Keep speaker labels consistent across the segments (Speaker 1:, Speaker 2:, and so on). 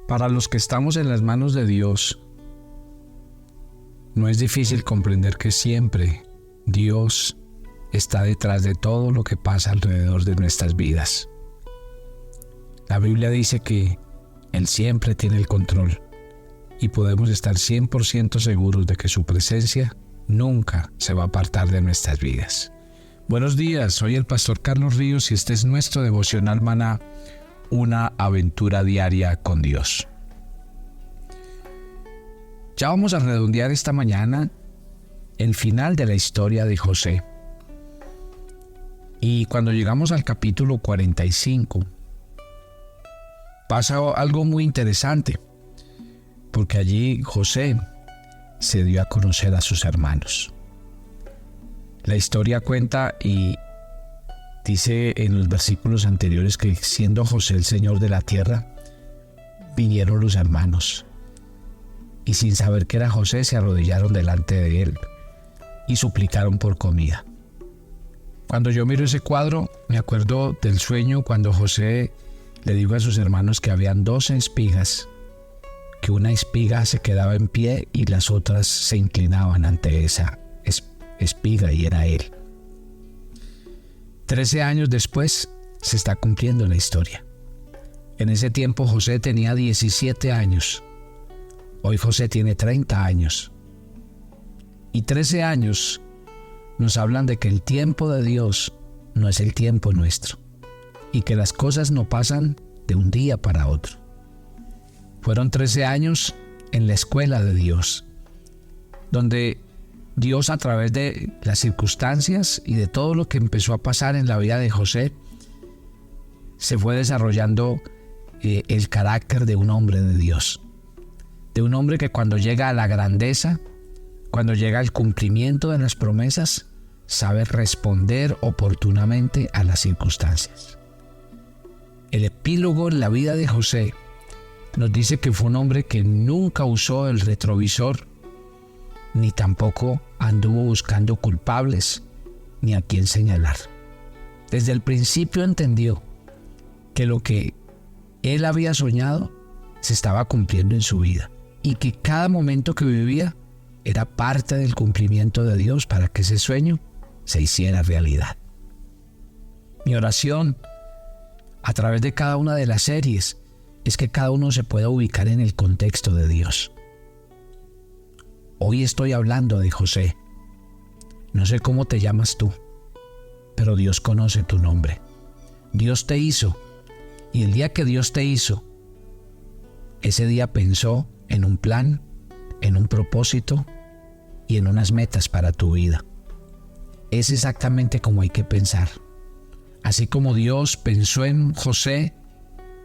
Speaker 1: Para los que estamos en las manos de Dios, no es difícil comprender que siempre Dios está detrás de todo lo que pasa alrededor de nuestras vidas. La Biblia dice que Él siempre tiene el control y podemos estar 100% seguros de que su presencia nunca se va a apartar de nuestras vidas. Buenos días, soy el pastor Carlos Ríos y este es nuestro devocional Maná, una aventura diaria con Dios. Ya vamos a redondear esta mañana el final de la historia de José. Y cuando llegamos al capítulo 45, pasa algo muy interesante, porque allí José se dio a conocer a sus hermanos. La historia cuenta y dice en los versículos anteriores que siendo José el señor de la tierra, vinieron los hermanos y sin saber que era José se arrodillaron delante de él y suplicaron por comida. Cuando yo miro ese cuadro, me acuerdo del sueño cuando José le dijo a sus hermanos que habían 12 espigas, que una espiga se quedaba en pie y las otras se inclinaban ante esa espiga y era él. 13 años después se está cumpliendo la historia. En ese tiempo José tenía 17 años. Hoy José tiene 30 años. Y 13 años nos hablan de que el tiempo de Dios no es el tiempo nuestro y que las cosas no pasan de un día para otro. Fueron 13 años en la escuela de Dios, donde Dios a través de las circunstancias y de todo lo que empezó a pasar en la vida de José, se fue desarrollando el carácter de un hombre de Dios. De un hombre que cuando llega a la grandeza, cuando llega al cumplimiento de las promesas, sabe responder oportunamente a las circunstancias. El epílogo en la vida de José nos dice que fue un hombre que nunca usó el retrovisor, ni tampoco anduvo buscando culpables, ni a quién señalar. Desde el principio entendió que lo que él había soñado se estaba cumpliendo en su vida y que cada momento que vivía era parte del cumplimiento de Dios para que ese sueño se hiciera realidad. Mi oración a través de cada una de las series es que cada uno se pueda ubicar en el contexto de Dios. Hoy estoy hablando de José. No sé cómo te llamas tú, pero Dios conoce tu nombre. Dios te hizo, y el día que Dios te hizo, ese día pensó en un plan, en un propósito y en unas metas para tu vida. Es exactamente como hay que pensar. Así como Dios pensó en José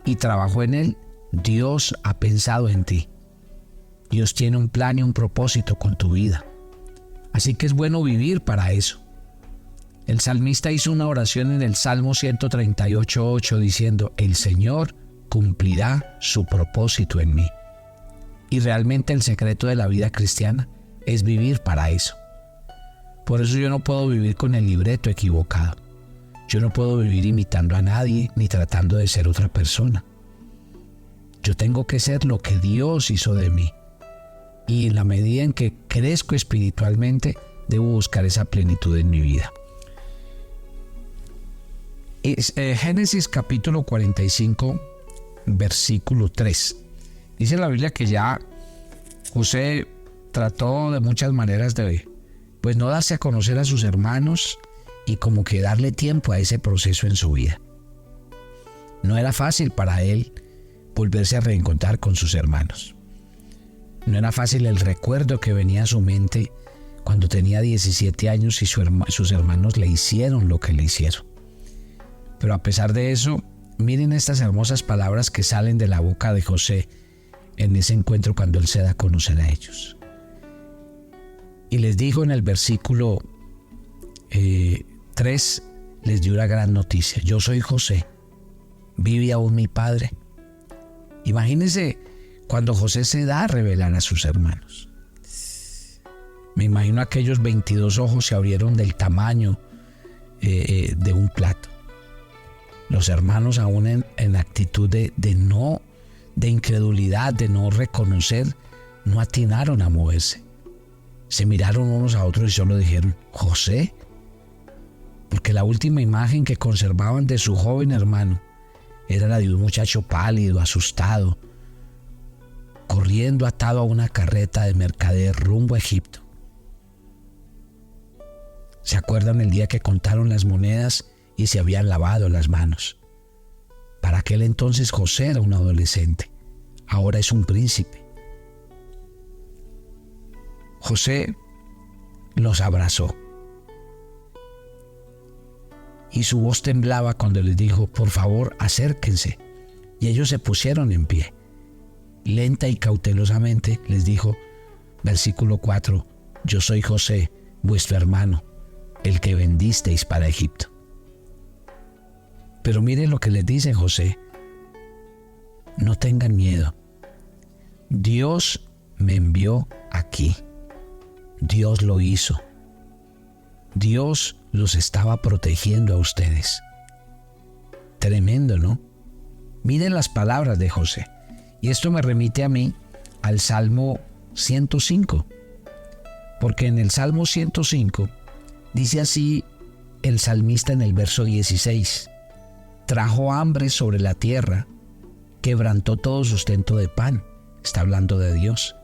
Speaker 1: y trabajó en él, Dios ha pensado en ti. Dios tiene un plan y un propósito con tu vida. Así que es bueno vivir para eso. El salmista hizo una oración en el Salmo 138:8 diciendo: el Señor cumplirá su propósito en mí. Y realmente el secreto de la vida cristiana es vivir para eso. Por eso yo no puedo vivir con el libreto equivocado. Yo no puedo vivir imitando a nadie ni tratando de ser otra persona. Yo tengo que ser lo que Dios hizo de mí. Y en la medida en que crezco espiritualmente, debo buscar esa plenitud en mi vida. Génesis capítulo 45, versículo 3. Dice la Biblia que ya José trató de muchas maneras de no darse a conocer a sus hermanos y como que darle tiempo a ese proceso en su vida. No era fácil para él volverse a reencontrar con sus hermanos. No era fácil el recuerdo que venía a su mente cuando tenía 17 años y sus hermanos le hicieron lo que le hicieron. Pero a pesar de eso, miren estas hermosas palabras que salen de la boca de José en ese encuentro cuando él se da a conocer a ellos. Y les dijo en el versículo 3, les dio una gran noticia: yo soy José, ¿vive aún mi padre? Imagínense cuando José se da a revelar a sus hermanos. Me imagino aquellos 22 ojos se abrieron del tamaño de un plato. Los hermanos aún en actitud de de incredulidad, de no reconocer, no atinaron a moverse. Se miraron unos a otros y solo dijeron, ¿José? Porque la última imagen que conservaban de su joven hermano era la de un muchacho pálido, asustado, corriendo atado a una carreta de mercader rumbo a Egipto. ¿Se acuerdan el día que contaron las monedas y se habían lavado las manos? Para aquel entonces José era un adolescente, ahora es un príncipe. José los abrazó y su voz temblaba cuando les dijo, por favor, acérquense. Y ellos se pusieron en pie. Lenta y cautelosamente les dijo, versículo 4, yo soy José, vuestro hermano, el que vendisteis para Egipto. Pero miren lo que les dice José, no tengan miedo, Dios me envió aquí, Dios lo hizo, Dios los estaba protegiendo a ustedes. Tremendo, ¿no? Miren las palabras de José. Y esto me remite a mí al Salmo 105. Porque en el Salmo 105 dice así el salmista en el verso 16. Trajo hambre sobre la tierra, quebrantó todo sustento de pan. Está hablando de Dios.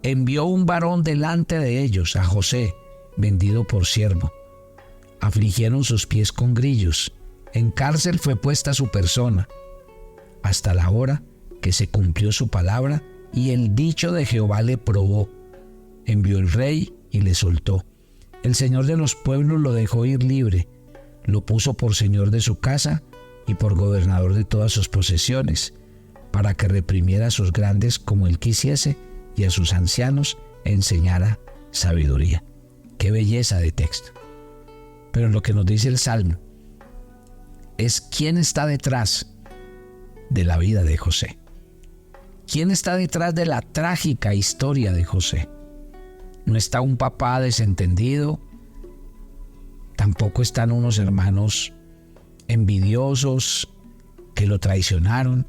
Speaker 1: Envió un varón delante de ellos, a José, vendido por siervo. Afligieron sus pies con grillos. En cárcel fue puesta su persona, hasta la hora que se cumplió su palabra y el dicho de Jehová le probó. Envió el rey y le soltó. El Señor de los pueblos lo dejó ir libre. Lo puso por señor de su casa y por gobernador de todas sus posesiones, para que reprimiera a sus grandes como él quisiese y a sus ancianos enseñara sabiduría. Qué belleza de texto. Pero lo que nos dice el Salmo es quién está detrás de la vida de José. ¿Quién está detrás de la trágica historia de José? No está un papá desentendido, tampoco están unos hermanos envidiosos que lo traicionaron,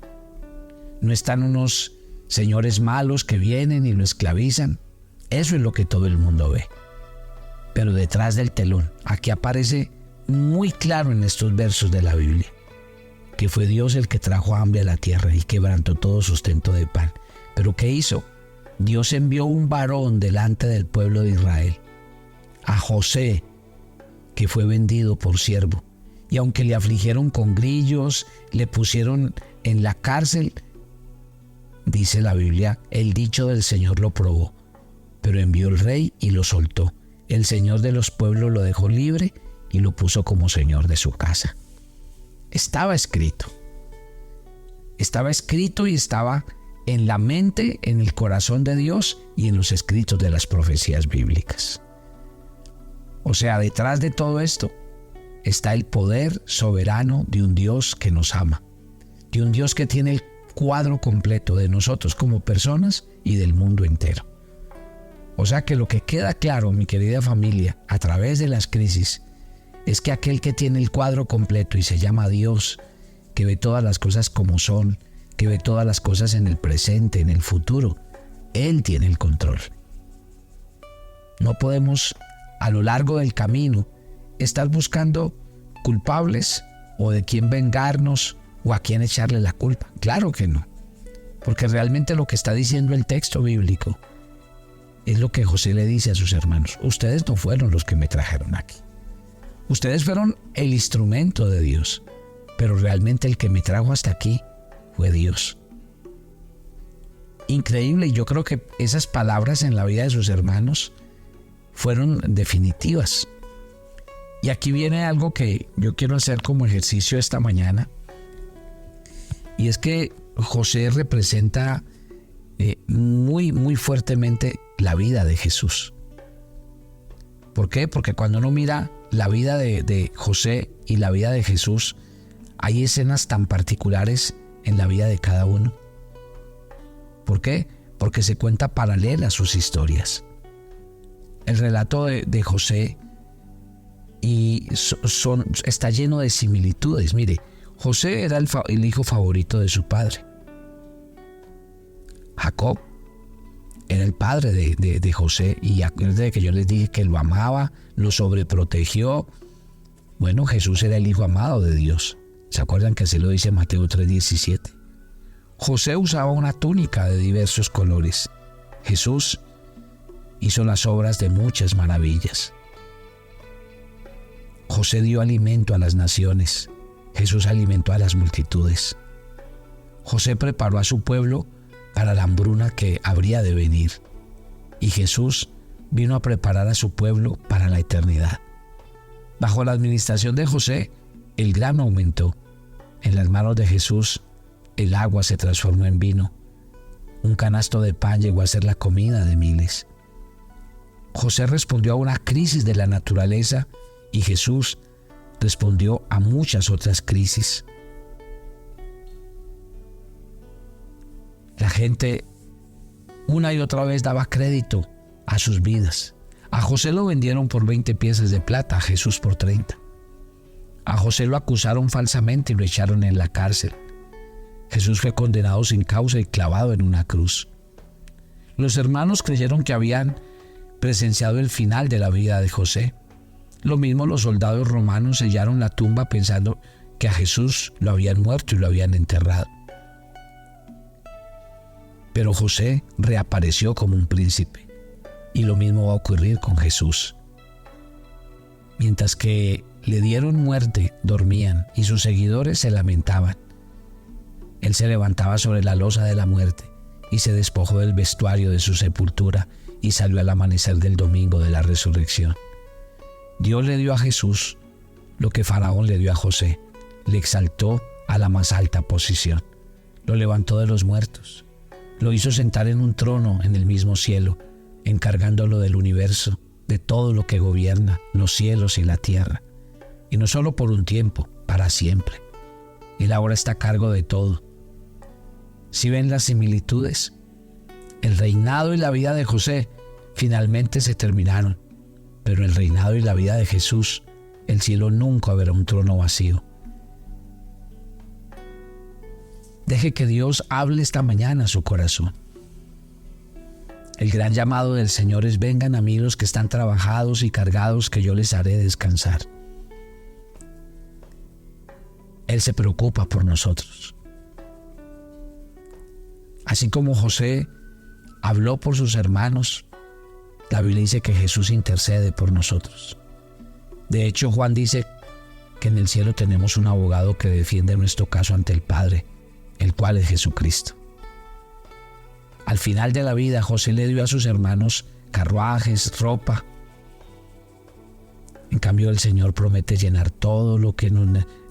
Speaker 1: no están unos señores malos que vienen y lo esclavizan. Eso es lo que todo el mundo ve. Pero detrás del telón, aquí aparece muy claro en estos versos de la Biblia, que fue Dios el que trajo hambre a la tierra y quebrantó todo sustento de pan. ¿Pero qué hizo? Dios envió un varón delante del pueblo de Israel, a José, que fue vendido por siervo. Y aunque le afligieron con grillos, le pusieron en la cárcel, dice la Biblia, el dicho del Señor lo probó, pero envió el rey y lo soltó. El Señor de los pueblos lo dejó libre y lo puso como señor de su casa. Estaba escrito y estaba en la mente, en el corazón de Dios y en los escritos de las profecías bíblicas. O sea, detrás de todo esto está el poder soberano de un Dios que nos ama, de un Dios que tiene el cuadro completo de nosotros como personas y del mundo entero. O sea que lo que queda claro, mi querida familia, a través de las crisis, es que aquel que tiene el cuadro completo y se llama Dios, que ve todas las cosas como son, que ve todas las cosas en el presente, en el futuro, Él tiene el control. No podemos, a lo largo del camino, estar buscando culpables o de quién vengarnos o a quién echarle la culpa. Claro que no, porque realmente lo que está diciendo el texto bíblico es lo que José le dice a sus hermanos. Ustedes no fueron los que me trajeron aquí. Ustedes fueron el instrumento de Dios, pero realmente el que me trajo hasta aquí fue Dios. Increíble, y yo creo que esas palabras en la vida de sus hermanos fueron definitivas. Y aquí viene algo que yo quiero hacer como ejercicio esta mañana, y es que José representa muy fuertemente la vida de Jesús. ¿Por qué? Porque cuando uno mira la vida de José y la vida de Jesús, hay escenas tan particulares en la vida de cada uno. ¿Por qué? Porque se cuenta paralela a sus historias. El relato de José está lleno de similitudes. Mire, José era el hijo favorito de su padre. Jacob era el padre de José, y acuérdense que yo les dije que lo amaba, lo sobreprotegió. Bueno, Jesús era el hijo amado de Dios. ¿Se acuerdan que así lo dice Mateo 3:17? José usaba una túnica de diversos colores. Jesús hizo las obras de muchas maravillas. José dio alimento a las naciones. Jesús alimentó a las multitudes. José preparó a su pueblo para la hambruna que habría de venir. Y Jesús vino a preparar a su pueblo para la eternidad. Bajo la administración de José, el grano aumentó. En las manos de Jesús, el agua se transformó en vino. Un canasto de pan llegó a ser la comida de miles. José respondió a una crisis de la naturaleza y Jesús respondió a muchas otras crisis. La gente una y otra vez daba crédito a sus vidas. A José lo vendieron por 20 piezas de plata, a Jesús por 30. A José lo acusaron falsamente y lo echaron en la cárcel. Jesús fue condenado sin causa y clavado en una cruz. Los hermanos creyeron que habían presenciado el final de la vida de José. Lo mismo los soldados romanos sellaron la tumba pensando que a Jesús lo habían muerto y lo habían enterrado. Pero José reapareció como un príncipe, y lo mismo va a ocurrir con Jesús. Mientras que le dieron muerte, dormían, y sus seguidores se lamentaban. Él se levantaba sobre la losa de la muerte y se despojó del vestuario de su sepultura y salió al amanecer del domingo de la resurrección. Dios le dio a Jesús lo que Faraón le dio a José. Le exaltó a la más alta posición. Lo levantó de los muertos. Lo hizo sentar en un trono en el mismo cielo, encargándolo del universo, de todo lo que gobierna, los cielos y la tierra. Y no solo por un tiempo, para siempre. Él ahora está a cargo de todo. ¿Sí ven las similitudes? El reinado y la vida de José finalmente se terminaron, pero el reinado y la vida de Jesús, el cielo nunca verá un trono vacío. Deje que Dios hable esta mañana a su corazón. El gran llamado del Señor es: vengan a mí los que están trabajados y cargados, que yo les haré descansar. Él se preocupa por nosotros. Así como José habló por sus hermanos, la Biblia dice que Jesús intercede por nosotros. De hecho, Juan dice que en el cielo tenemos un abogado que defiende nuestro caso ante el Padre, el cual es Jesucristo. Al final de la vida, José le dio a sus hermanos carruajes, ropa. En cambio, el Señor promete llenar todo lo que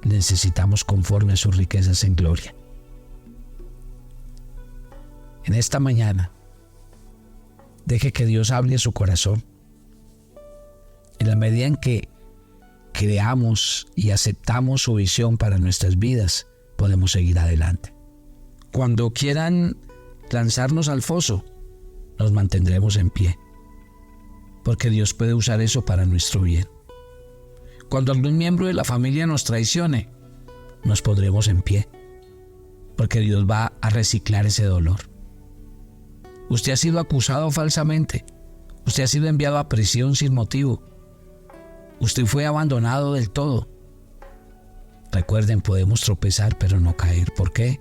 Speaker 1: necesitamos conforme a sus riquezas en gloria. En esta mañana, deje que Dios hable a su corazón. En la medida en que creamos y aceptamos su visión para nuestras vidas, podemos seguir adelante. Cuando quieran lanzarnos al foso, nos mantendremos en pie, porque Dios puede usar eso para nuestro bien. Cuando algún miembro de la familia nos traicione, nos pondremos en pie, porque Dios va a reciclar ese dolor. Usted ha sido acusado falsamente. Usted ha sido enviado a prisión sin motivo. Usted fue abandonado del todo. Recuerden, podemos tropezar pero no caer. ¿Por qué?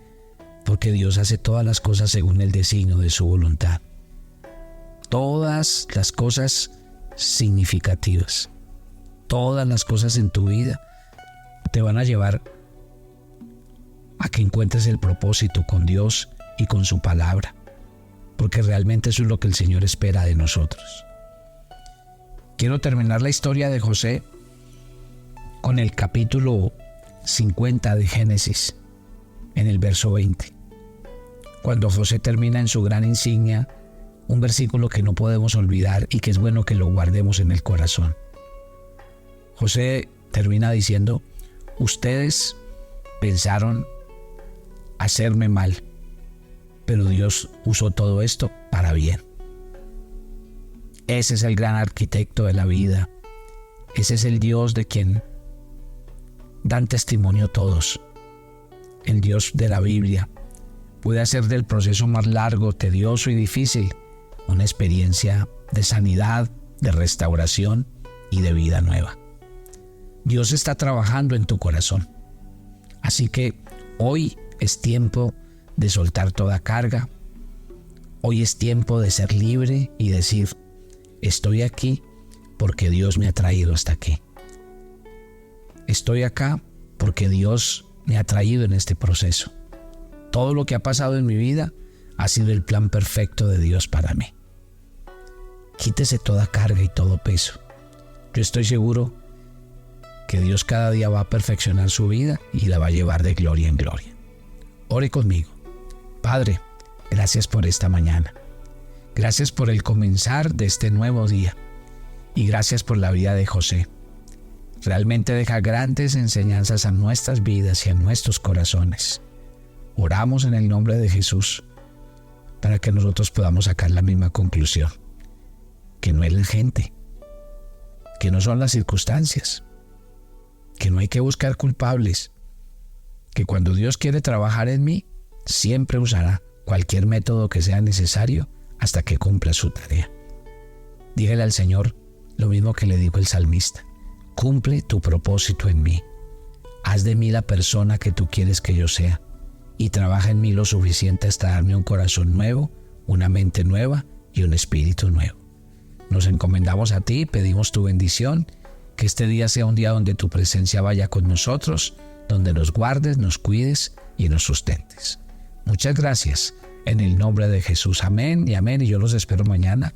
Speaker 1: Porque Dios hace todas las cosas según el designio de su voluntad. Todas las cosas significativas, todas las cosas en tu vida te van a llevar a que encuentres el propósito con Dios y con su palabra, porque realmente eso es lo que el Señor espera de nosotros. Quiero terminar la historia de José con el capítulo 50 de Génesis, en el verso 20. Cuando José termina en su gran insignia, un versículo que no podemos olvidar y que es bueno que lo guardemos en el corazón. José termina diciendo: ustedes pensaron hacerme mal, pero Dios usó todo esto para bien. Ese es el gran arquitecto de la vida. Ese es el Dios de quien dan testimonio todos. El Dios de la Biblia. puede hacer del proceso más largo, tedioso y difícil una experiencia de sanidad, de restauración y de vida nueva. Dios está trabajando en tu corazón. Así que hoy es tiempo de soltar toda carga. Hoy es tiempo de ser libre y decir, estoy aquí porque Dios me ha traído hasta aquí. Estoy acá porque Dios me ha traído en este proceso. Todo lo que ha pasado en mi vida ha sido el plan perfecto de Dios para mí. Quítese toda carga y todo peso. Yo estoy seguro que Dios cada día va a perfeccionar su vida y la va a llevar de gloria en gloria. Ore conmigo. Padre, gracias por esta mañana. Gracias por el comenzar de este nuevo día. Y gracias por la vida de José. Realmente deja grandes enseñanzas a nuestras vidas y a nuestros corazones. Oramos en el nombre de Jesús para que nosotros podamos sacar la misma conclusión. Que no es la gente, que no son las circunstancias, que no hay que buscar culpables, que cuando Dios quiere trabajar en mí, siempre usará cualquier método que sea necesario hasta que cumpla su tarea. Dígale al Señor lo mismo que le dijo el salmista: cumple tu propósito en mí, haz de mí la persona que tú quieres que yo sea y trabaja en mí lo suficiente hasta darme un corazón nuevo, una mente nueva y un espíritu nuevo. Nos encomendamos a ti, pedimos tu bendición, que este día sea un día donde tu presencia vaya con nosotros, donde nos guardes, nos cuides y nos sustentes. Muchas gracias. En el nombre de Jesús, amén y amén. Y yo los espero mañana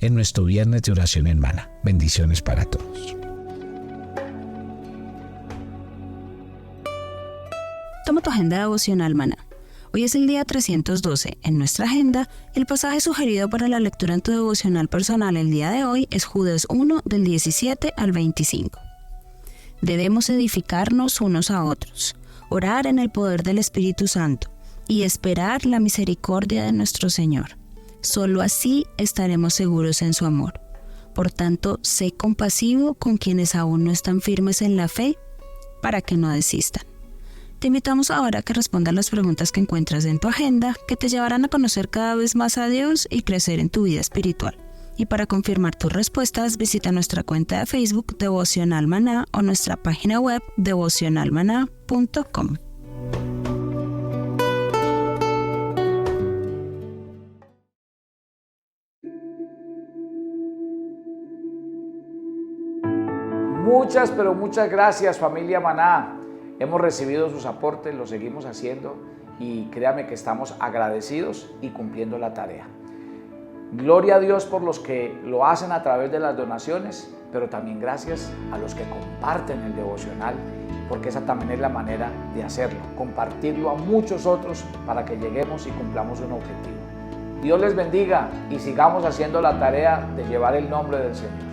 Speaker 1: en nuestro viernes de oración hermana. Bendiciones para todos.
Speaker 2: Toma tu agenda devocional Maná. Hoy es el día 312. En nuestra agenda, el pasaje sugerido para la lectura en tu devocional personal el día de hoy es Judas 1, del 17 al 25. Debemos edificarnos unos a otros, orar en el poder del Espíritu Santo y esperar la misericordia de nuestro Señor. Solo así estaremos seguros en su amor. Por tanto, sé compasivo con quienes aún no están firmes en la fe, para que no desistan. Te invitamos ahora a que respondas las preguntas que encuentras en tu agenda, que te llevarán a conocer cada vez más a Dios y crecer en tu vida espiritual. Y para confirmar tus respuestas, visita nuestra cuenta de Facebook Devocional Maná o nuestra página web devocionalmaná.com.
Speaker 3: Muchas, pero muchas gracias, familia Maná. Hemos recibido sus aportes, lo seguimos haciendo y créame que estamos agradecidos y cumpliendo la tarea. Gloria a Dios por los que lo hacen a través de las donaciones, pero también gracias a los que comparten el devocional, porque esa también es la manera de hacerlo, compartirlo a muchos otros para que lleguemos y cumplamos un objetivo. Dios les bendiga y sigamos haciendo la tarea de llevar el nombre del Señor.